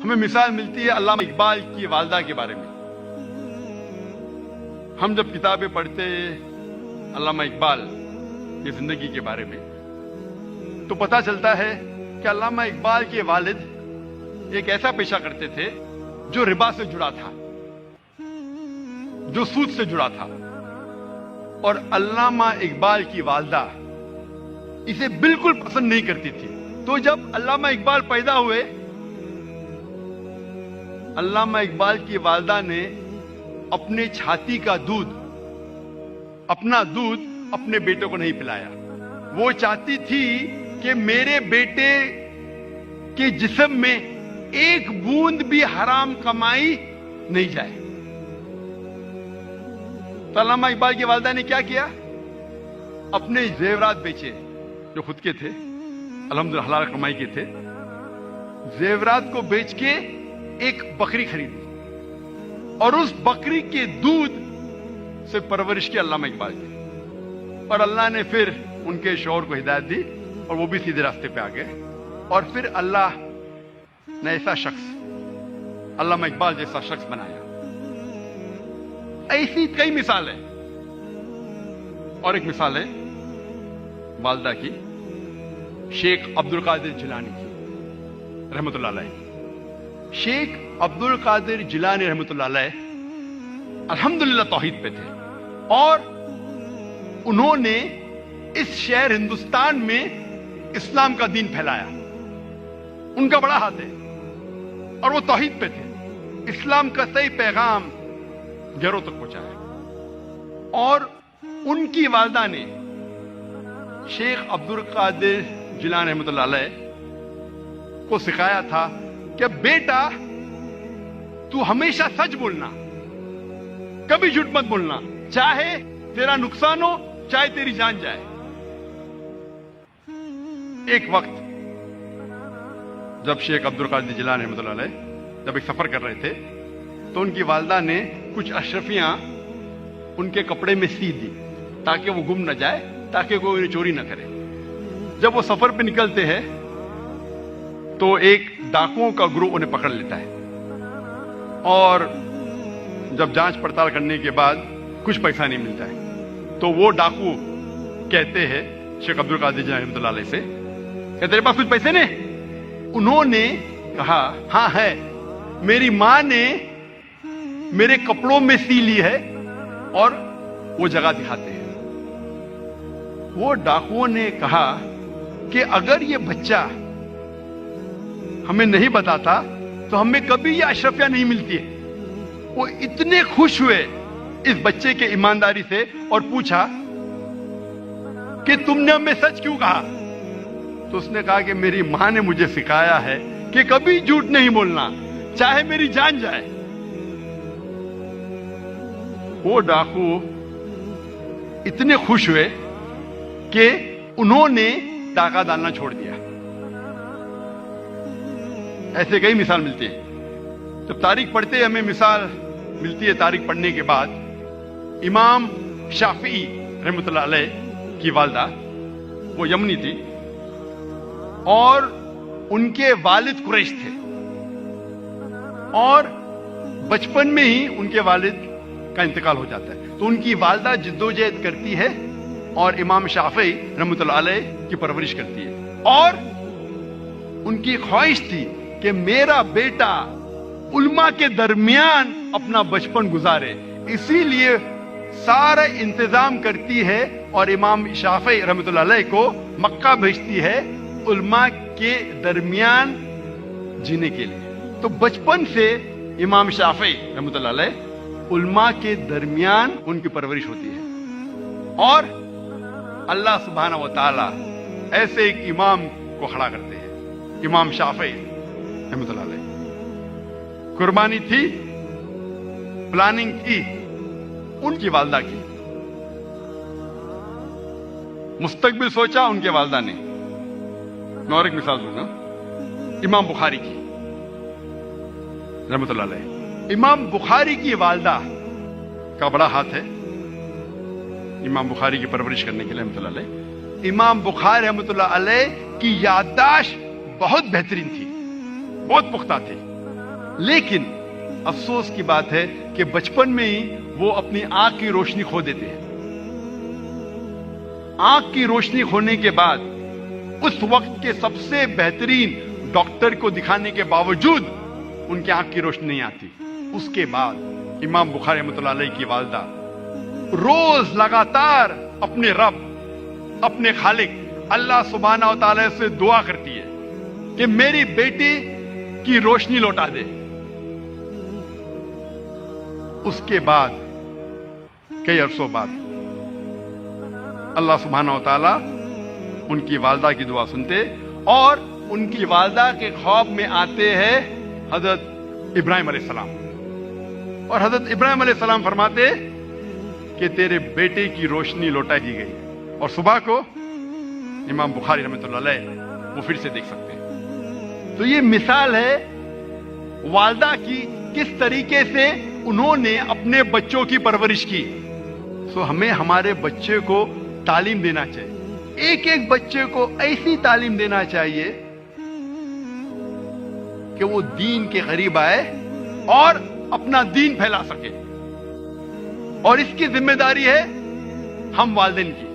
ہمیں مثال ملتی ہے علامہ اقبال کی والدہ کے بارے میں. ہم جب کتابیں پڑھتے علامہ اقبال کی زندگی کے بارے میں تو پتہ چلتا ہے کہ علامہ اقبال کے والد ایک ایسا پیشہ کرتے تھے جو ربا سے جڑا تھا، جو سود سے جڑا تھا، اور علامہ اقبال کی والدہ اسے بالکل پسند نہیں کرتی تھی. تو جب علامہ اقبال پیدا ہوئے، علامہ اقبال کی والدہ نے اپنے چھاتی کا دودھ، اپنا دودھ اپنے بیٹے کو نہیں پلایا. وہ چاہتی تھی کہ میرے بیٹے کے جسم میں ایک بوند بھی حرام کمائی نہیں جائے. تو علامہ اقبال کی والدہ نے کیا کیا؟ اپنے زیورات بیچے جو خود کے تھے، الحمدللہ حلال کمائی کے تھے. زیورات کو بیچ کے ایک بکری خریدی اور اس بکری کے دودھ سے پرورش کی علامہ اقبال کی. اور اللہ نے پھر ان کے شوہر کو ہدایت دی اور وہ بھی سیدھے راستے پہ آ گئے. اور پھر اللہ نے ایسا شخص، علامہ اقبال جیسا شخص بنایا. ایسی کئی مثال ہے. اور ایک مثال ہے والدہ کی، شیخ عبد القادر جیلانی کی رحمۃ اللہ علیہ. شیخ عبد القادر جیلانی رحمۃ اللہ علیہ الحمدللہ توحید پہ تھے، اور انہوں نے اس شہر ہندوستان میں اسلام کا دین پھیلایا. ان کا بڑا ہاتھ ہے اور وہ توحید پہ تھے. اسلام کا صحیح پیغام گھروں تک پہنچایا. اور ان کی والدہ نے شیخ عبد القادر جیلانی رحمۃ اللہ علیہ کو سکھایا تھا کہ بیٹا تو ہمیشہ سچ بولنا، کبھی جھوٹ مت بولنا، چاہے تیرا نقصان ہو چاہے تیری جان جائے. ایک وقت جب شیخ عبد القادر جیلانی رحمۃ اللہ علیہ جب ایک سفر کر رہے تھے تو ان کی والدہ نے کچھ اشرفیاں ان کے کپڑے میں سی دی تاکہ وہ گم نہ جائے، تاکہ کوئی انہیں چوری نہ کرے. جب وہ سفر پہ نکلتے ہیں تو ایک ڈاکوؤں کا گروہ انہیں پکڑ لیتا ہے، اور جب جانچ پڑتال کرنے کے بعد کچھ پیسہ نہیں ملتا ہے تو وہ ڈاکو کہتے ہیں شیخ عبد القادر جیلانی رحمۃ اللہ علیہ سے کہ تیرے پاس کچھ پیسے نے؟ انہوں نے کہا ہاں ہے، میری ماں نے میرے کپڑوں میں سی لی ہے. اور وہ جگہ دکھاتے ہیں. وہ ڈاکوؤں نے کہا کہ اگر یہ بچہ ہمیں نہیں بتاتا تو ہمیں کبھی یہ اشرفیاں نہیں ملتی ہے. وہ اتنے خوش ہوئے اس بچے کے ایمانداری سے اور پوچھا کہ تم نے ہمیں سچ کیوں کہا؟ تو اس نے کہا کہ میری ماں نے مجھے سکھایا ہے کہ کبھی جھوٹ نہیں بولنا، چاہے میری جان جائے. وہ ڈاکو اتنے خوش ہوئے کہ انہوں نے ڈاکہ ڈالنا چھوڑ دیا. ایسے کئی مثال ملتی ہے. جب تاریخ پڑھتے ہیں ہمیں مثال ملتی ہے تاریخ پڑھنے کے بعد. امام شافعی رحمۃ اللہ علیہ کی والدہ وہ یمنی تھی اور ان کے والد قریش تھے، اور بچپن میں ہی ان کے والد کا انتقال ہو جاتا ہے. تو ان کی والدہ جدوجہد کرتی ہے اور امام شافعی رحمۃ اللہ علیہ کی پرورش کرتی ہے. اور ان کی خواہش تھی کہ میرا بیٹا علماء کے درمیان اپنا بچپن گزارے، اسی لیے سارا انتظام کرتی ہے اور امام شافعی رحمۃ اللہ علیہ کو مکہ بھیجتی ہے علماء کے درمیان جینے کے لیے. تو بچپن سے امام شافعی رحمۃ اللہ علیہ علماء کے درمیان ان کی پرورش ہوتی ہے. اور اللہ سبحانہ و تعالی ایسے ایک امام کو کھڑا کرتے ہیں، امام شافعی رحمۃ اللہ علیہ. قربانی تھی، پلاننگ تھی ان کی والدہ کی، مستقبل سوچا ان کے والدہ نے. میں اور ایک مثال دوں گا امام بخاری کی رحمۃ اللہ علیہ. امام بخاری کی والدہ کا بڑا ہاتھ ہے امام بخاری کی پرورش کرنے کے لیے رحمۃ اللہ علیہ. امام بخاری رحمۃ اللہ علیہ کی یادداشت بہت بہترین تھی، بہت پختہ تھی. لیکن افسوس کی بات ہے کہ بچپن میں ہی وہ اپنی آنکھ کی روشنی کھو دیتے ہیں. آنکھ کی روشنی کھونے کے بعد اس وقت کے سب سے بہترین ڈاکٹر کو دکھانے کے باوجود ان کی آنکھ کی روشنی نہیں آتی. اس کے بعد امام بخاری رحمۃ اللہ علیہ کی والدہ روز لگاتار اپنے رب، اپنے خالق اللہ سبحانہ و تعالی سے دعا کرتی ہے کہ میری بیٹی کی روشنی لوٹا دے. اس کے بعد کئی عرصوں بعد اللہ سبحانہ و تعالی ان کی والدہ کی دعا سنتے اور ان کی والدہ کے خواب میں آتے ہیں حضرت ابراہیم علیہ السلام، اور حضرت ابراہیم علیہ السلام فرماتے کہ تیرے بیٹے کی روشنی لوٹا دی گئی. اور صبح کو امام بخاری رحمۃ اللہ علیہ وہ پھر سے دیکھ سکتے ہیں. تو یہ مثال ہے والدہ کی کس طریقے سے انہوں نے اپنے بچوں کی پرورش کی. سو ہمیں ہمارے بچے کو تعلیم دینا چاہیے. ایک ایک بچے کو ایسی تعلیم دینا چاہیے کہ وہ دین کے قریب آئے اور اپنا دین پھیلا سکے. اور اس کی ذمہ داری ہے ہم والدین کی.